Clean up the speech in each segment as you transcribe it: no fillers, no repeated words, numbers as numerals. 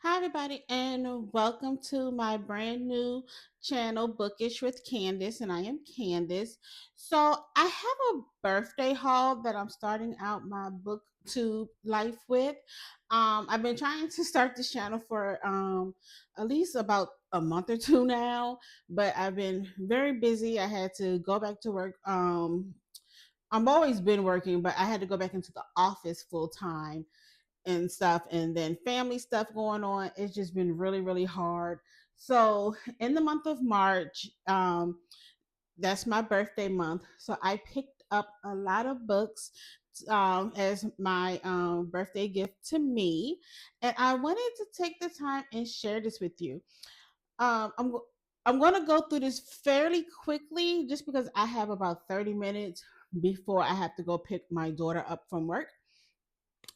Hi, everybody, and welcome to my brand new channel, Bookish with Candice, and I am Candice. So, I have a birthday haul that I'm starting out my BookTube life with. I've been trying to start this channel for at least about a month or two now, but I've been very busy. I had to go back to work. I've always been working, but I had to go back into the office full time and stuff, and then family stuff going on. It's just been really, really hard. So in the month of March, that's my birthday month, so I picked up a lot of books as my birthday gift to me, and I wanted to take the time and share this with you. um, i'm I'm going to go through this fairly quickly just because I have about 30 minutes before I have to go pick my daughter up from work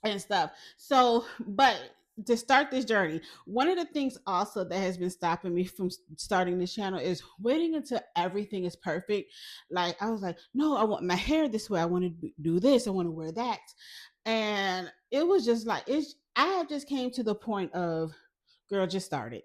and stuff. So, but to start this journey, one of the things also that has been stopping me from starting this channel is waiting until everything is perfect. Like, I was like, no, I want my hair this way. I want to do this. I want to wear that. And it was just like, I have just came to the point of, girl, just start it.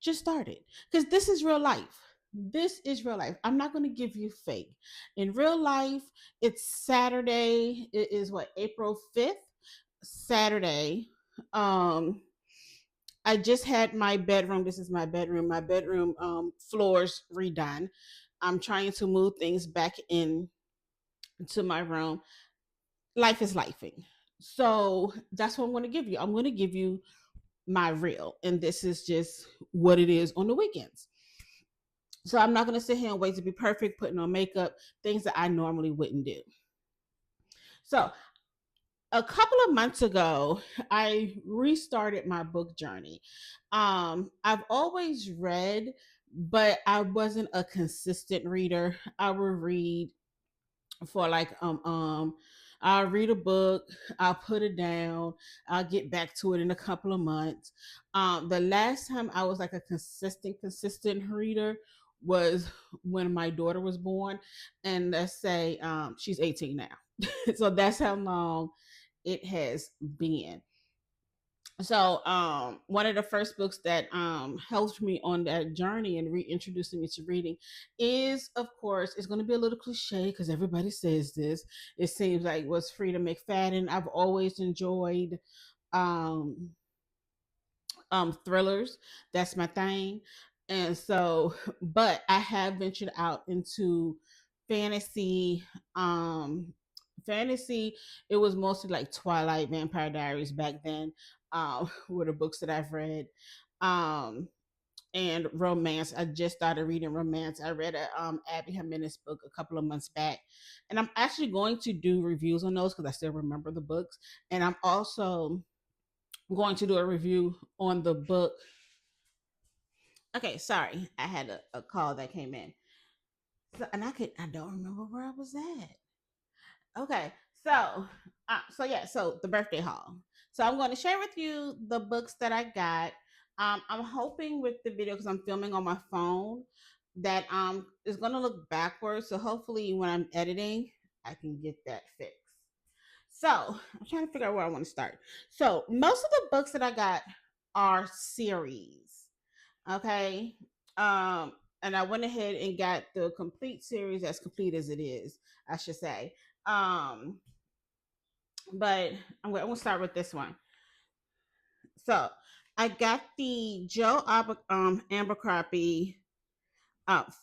Just start it. Because this is real life. This is real life. I'm not going to give you fake. In real life, it's Saturday. It is what, April 5th? Saturday. Um, I just had my bedroom. This is my bedroom. My bedroom floors redone. I'm trying to move things back in to my room. Life is lifing. So that's what I'm going to give you. I'm going to give you my real, and this is just what it is on the weekends. So I'm not going to sit here and wait to be perfect, putting on makeup, things that I normally wouldn't do. So a couple of months ago, I restarted my book journey. I've always read, but I wasn't a consistent reader. I would read for like I'll read a book, I'll put it down, I'll get back to it in a couple of months. The last time I was like a consistent reader was when my daughter was born, and let's say she's 18 now. So that's how long it has been. So one of the first books that helped me on that journey and reintroducing me to reading is, of course, it's going to be a little cliche because everybody says this, it seems like, was Freida McFadden. I've always enjoyed um thrillers. That's my thing. And so, but I have ventured out into fantasy. um Fantasy, it was mostly like Twilight, Vampire Diaries back then, were the books that I've read. um and romance, I just started reading romance. I read a Abby Jimenez book a couple of months back, and I'm actually going to do reviews on those because I still remember the books. And I'm also going to do a review on the book. Okay, sorry, I had a call that came in. So, and I don't remember where I was at. Okay, so yeah, so the birthday haul. So I'm going to share with you the books that I got. I'm hoping with the video, because I'm filming on my phone, that is going to look backwards. So hopefully when I'm editing, I can get that fixed. So I'm trying to figure out where I want to start. So most of the books that I got are series. Okay. Um, and I went ahead and got the complete series, as complete as it is, I should say. Um, but I'm going to start with this one. So I got the Abercrombie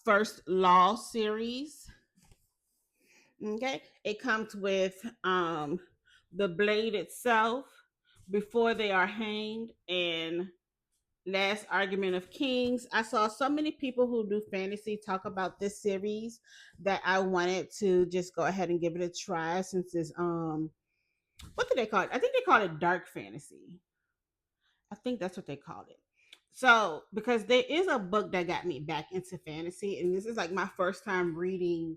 First Law series. Okay. It comes with the blade itself, Before They Are Hanged, and Last Argument of Kings. I saw so many people who do fantasy talk about this series that I wanted to just go ahead and give it a try, since it's what do they call it? I think they call it dark fantasy. I think that's what they called it. So, because there is a book that got me back into fantasy, and this is like my first time reading,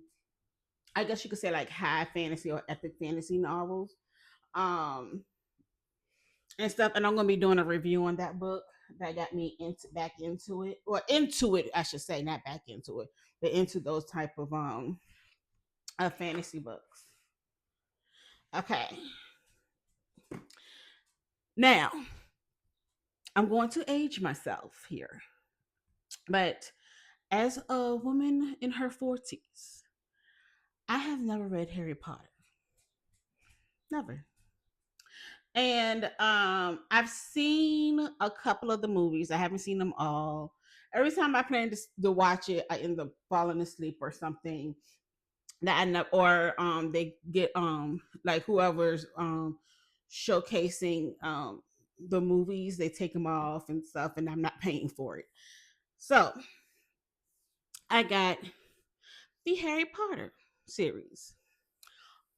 I guess you could say, like high fantasy or epic fantasy novels. Um and stuff. And I'm gonna be doing a review on that book that got me into back into it, or into it, I should say, not back into it, but into those type of fantasy books. Okay, now I'm going to age myself here, but as a woman in her 40s, I have never read Harry Potter. Never. And I've seen a couple of the movies. I haven't seen them all. Every time I plan to watch it, I end up falling asleep or something. That I know, or they get like whoever's showcasing the movies, they take them off and stuff, and I'm not paying for it. So I got the Harry Potter series.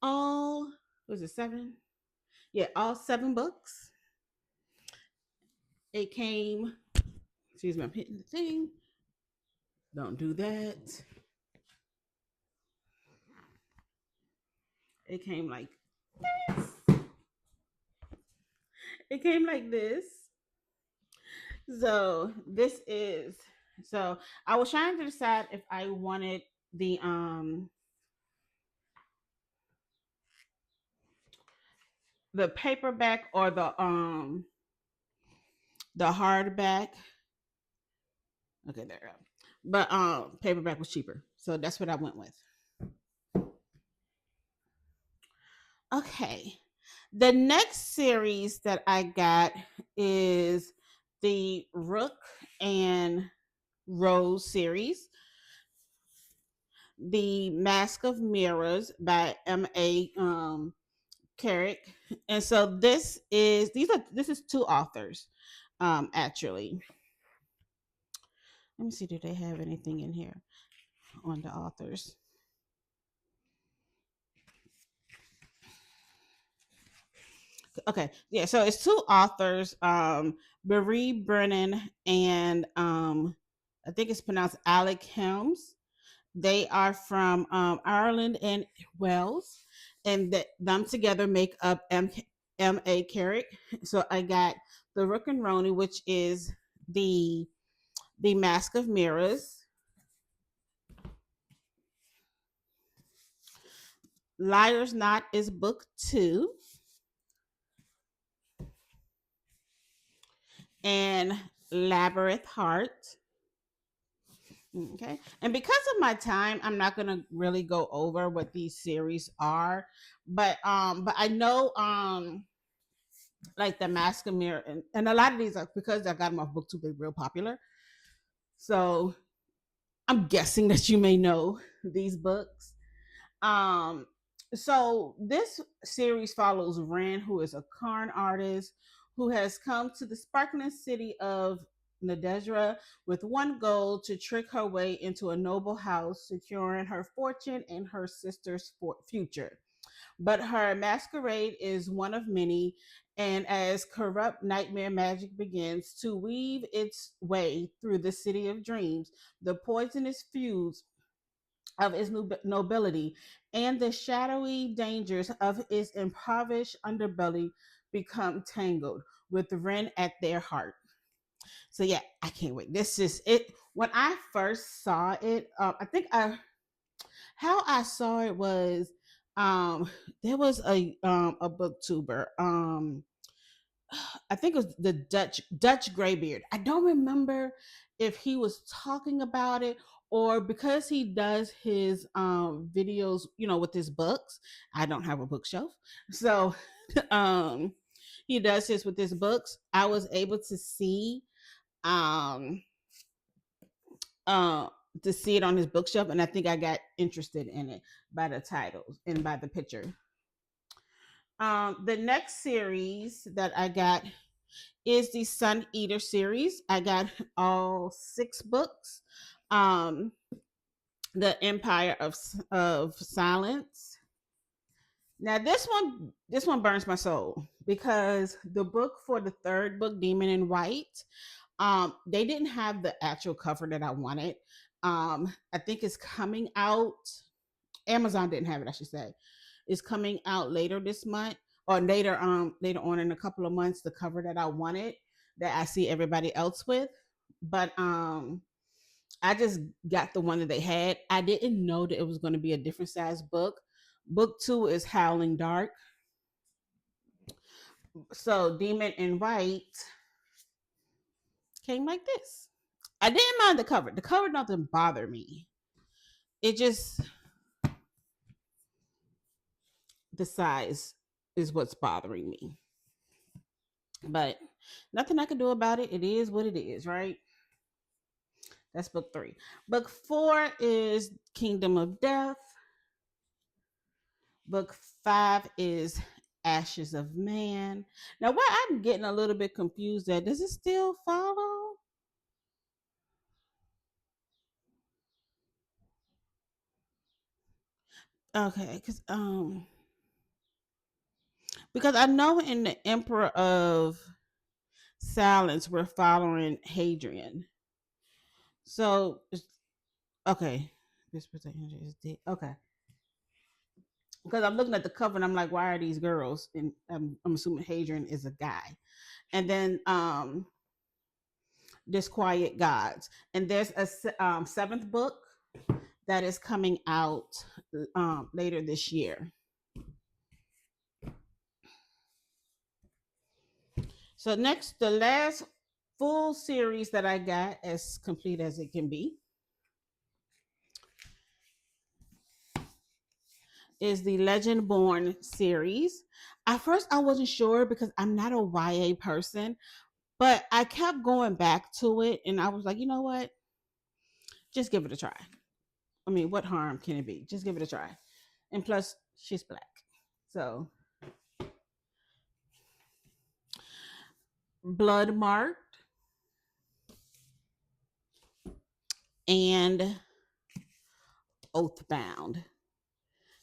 All was it seven? Yeah, all seven books. It came. Excuse me, I'm hitting the thing. Don't do that. It came like this. It came like this. So this is so I was trying to decide if I wanted the paperback or the hardback. Okay, there. But paperback was cheaper. So that's what I went with. Okay. The next series that I got is the Rook and Rose series, The Mask of Mirrors by M.A. Carrick. And so this is two authors, actually. Let me see, do they have anything in here on the authors? Okay, yeah, so it's two authors, Marie Brennan and I think it's pronounced Alec Helms. They are from Ireland and Wales, and them together make up M.A. Carrick. So I got the Rook and Roni, which is the the Mask of Mirrors. Liar's Knot is book two, and Labyrinth Heart. Okay. And because of my time, I'm not gonna really go over what these series are, but I know like the Mask of Mirror and a lot of these are because I got them off BookTube, they're real popular. So I'm guessing that you may know these books. Um, so this series follows Ren, who is a Karn artist who has come to the sparkling city of Nadezra with one goal to trick her way into a noble house, securing her fortune and her sister's future. But her masquerade is one of many, and as corrupt nightmare magic begins to weave its way through the city of dreams, the poisonous feuds of its nobility and the shadowy dangers of its impoverished underbelly become tangled with Ren at their heart. So yeah, I can't wait. This is it. When I first saw it, I think I how I saw it was um there was a booktuber. I think it was the Dutch Graybeard. I don't remember if he was talking about it or because he does his videos, with his books. I don't have a bookshelf. So um he does his with his books. I was able um uh to see it on his bookshelf, and I think I got interested in it by the titles and by the picture. The next series that I got is the Sun Eater series. I got all six books. Um, the Empire of Silence. Now this one burns my soul because the book for the third book, Demon in White, they didn't have the actual cover that I wanted. I think it's coming out. Amazon didn't have it, I should say. It's coming out later this month or later on in a couple of months, the cover that I wanted that I see everybody else with. But I just got the one that they had. I didn't know that it was going to be a different size book. Book two is Howling Dark. So Demon in White Came like this. I didn't mind the cover. The cover doesn't bother me. It just, the size is what's bothering me. But nothing I can do about it. It is what it is, right? That's book 3. Book 4 is Kingdom of Death. Book 5 is Ashes of Man. Now, what I'm getting a little bit confused at, does it still follow? Okay, because I know in the Emperor of Silence we're following Hadrian. So okay, this particular is dead. Okay, because I'm looking at the cover and I'm like, why are these girls? And I'm assuming Hadrian is a guy. And then Disquiet Gods, and there's a 7th book that is coming out later this year. So next, the last full series that I got, as complete as it can be, is the Legend Born series. At first, I wasn't sure because I'm not a YA person, but I kept going back to it, and I was like, you know what? Just give it a try. I mean, what harm can it be? Just give it a try. And plus, she's black. So, Blood Marked and Oathbound.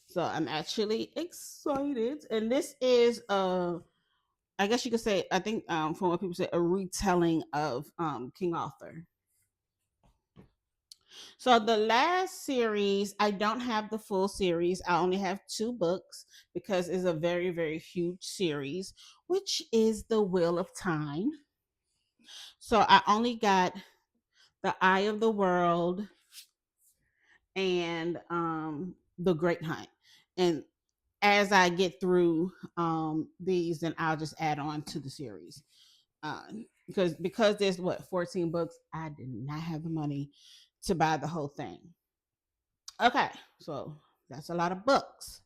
So I'm actually excited. And this is I guess you could say, I think from what people say, a retelling of King Arthur. So the last series, I don't have the full series. I only have 2 books because it's a very, very huge series, which is The Wheel of Time. So I only got The Eye of the World and The Great Hunt. And as I get through these, then I'll just add on to the series. Because there's 14 books, I did not have the money to buy the whole thing. Okay, so that's a lot of books.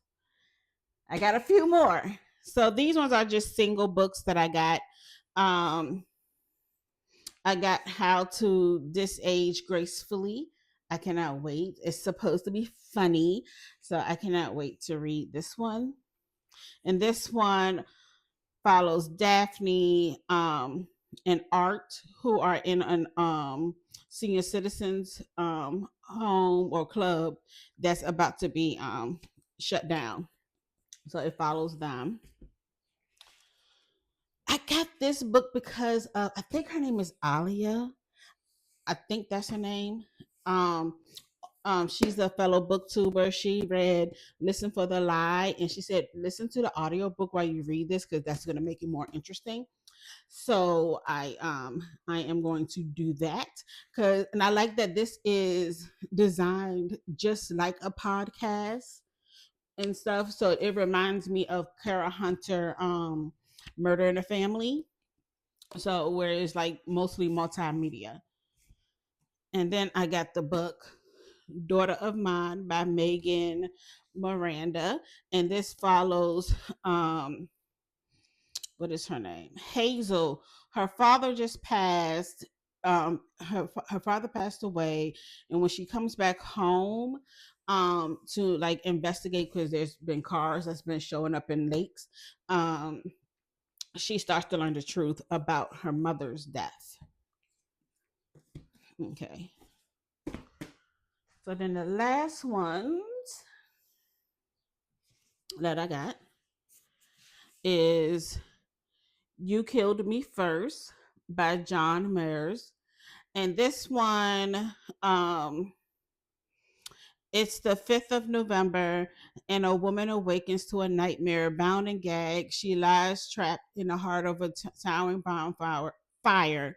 I got a few more. So these ones are just single books that I got. I got How to Disage Gracefully. I cannot wait. It's supposed to be funny, so I cannot wait to read this one. And this one follows Daphne and Art, who are in an senior citizens home or club that's about to be shut down. So it follows them. I got this book because I think her name is Alia. I think that's her name. Um, she's a fellow booktuber. She read Listen for the Lie, and she said, listen to the audiobook while you read this because that's going to make it more interesting. So I am going to do that because, and I like that this is designed just like a podcast and stuff. So it reminds me of Kara Hunter, Murder in the Family. So where it's like mostly multimedia. And then I got the book Daughter of Mine by Megan Miranda. And this follows what is her name? Hazel. Her father just passed. Her father passed away, and when she comes back home, to like investigate because there's been cars that's been showing up in lakes, she starts to learn the truth about her mother's death. Okay. So then the last ones that I got is You Killed Me First by John Mayers. And this one, it's the 5th of November, and a woman awakens to a nightmare, bound and gagged. She lies trapped in the heart of a towering bonfire.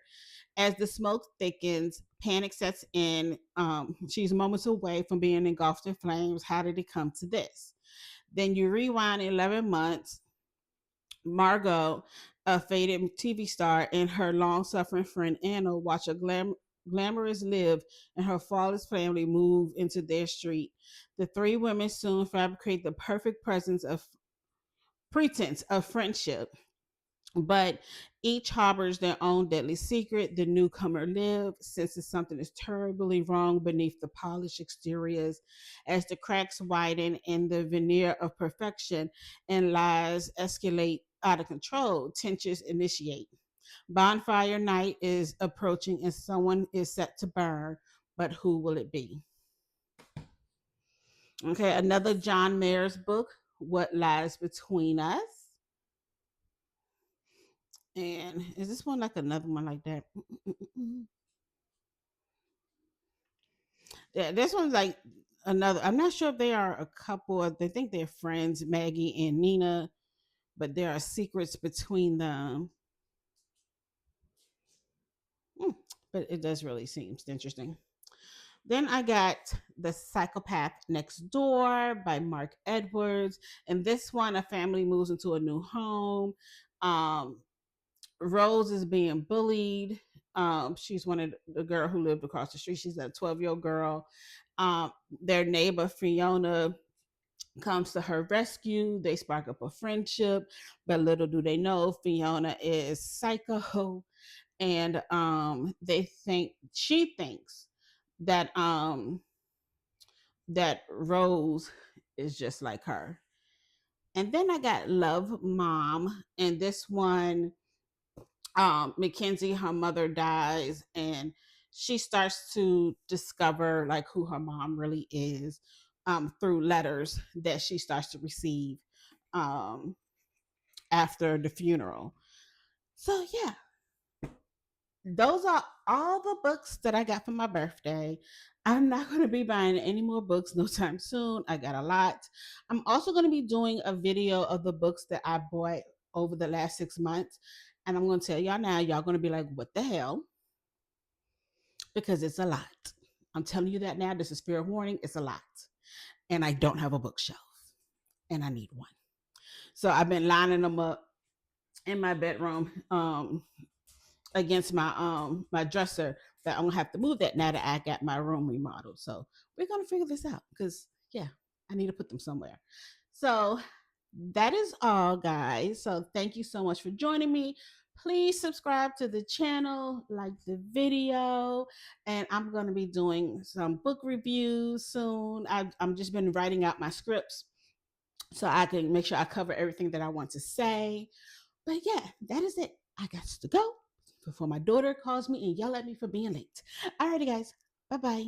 As the smoke thickens, panic sets in. She's moments away from being engulfed in flames. How did it come to this? Then you rewind 11 months. Margot, a faded TV star, and her long suffering friend Anna watch a glamorous live and her flawless family move into their street. The three women soon fabricate the perfect presence of pretense of friendship, but each harbors their own deadly secret. The newcomer lives, senses something is terribly wrong beneath the polished exteriors. As the cracks widen in the veneer of perfection and lies escalate out of control, tensions initiate. Bonfire night is approaching and someone is set to burn, but who will it be? Okay, another John Mayer's book, What Lies Between Us. And is this one like another one like that? Yeah, this one's like another. I'm not sure if they are a couple. They think they're friends, Maggie and Nina, but there are secrets between them. Hmm, but it does really seem interesting. Then I got The Psychopath Next Door by Mark Edwards. And this one, a family moves into a new home. Um, Rose is being bullied. She's one of the girl who lived across the street. She's a 12-year-old girl. Their neighbor Fiona comes to her rescue. They spark up a friendship, but little do they know Fiona is psycho, and they think she thinks that that Rose is just like her. And then I got Love Mom, and this one, Mackenzie, her mother dies, and she starts to discover like who her mom really is, through letters that she starts to receive, um, after the funeral. So yeah, those are all the books that I got for my birthday. I'm not going to be buying any more books no time soon. I got a lot. I'm also going to be doing a video of the books that I bought over the last 6 months. And I'm going to tell y'all now, y'all going to be like, what the hell? Because it's a lot. I'm telling you that now. This is fair warning. It's a lot. And I don't have a bookshelf. And I need one. So I've been lining them up in my bedroom, against my dresser, that I'm gonna have to move that now that I got my room remodeled. So we're gonna figure this out because yeah, I need to put them somewhere. So that is all, guys. So thank you so much for joining me. Please subscribe to the channel, like the video, and I'm going to be doing some book reviews soon. I'm just been writing out my scripts so I can make sure I cover everything that I want to say. But yeah, that is it. I got to go before my daughter calls me and yell at me for being late. Alrighty, guys. Bye bye.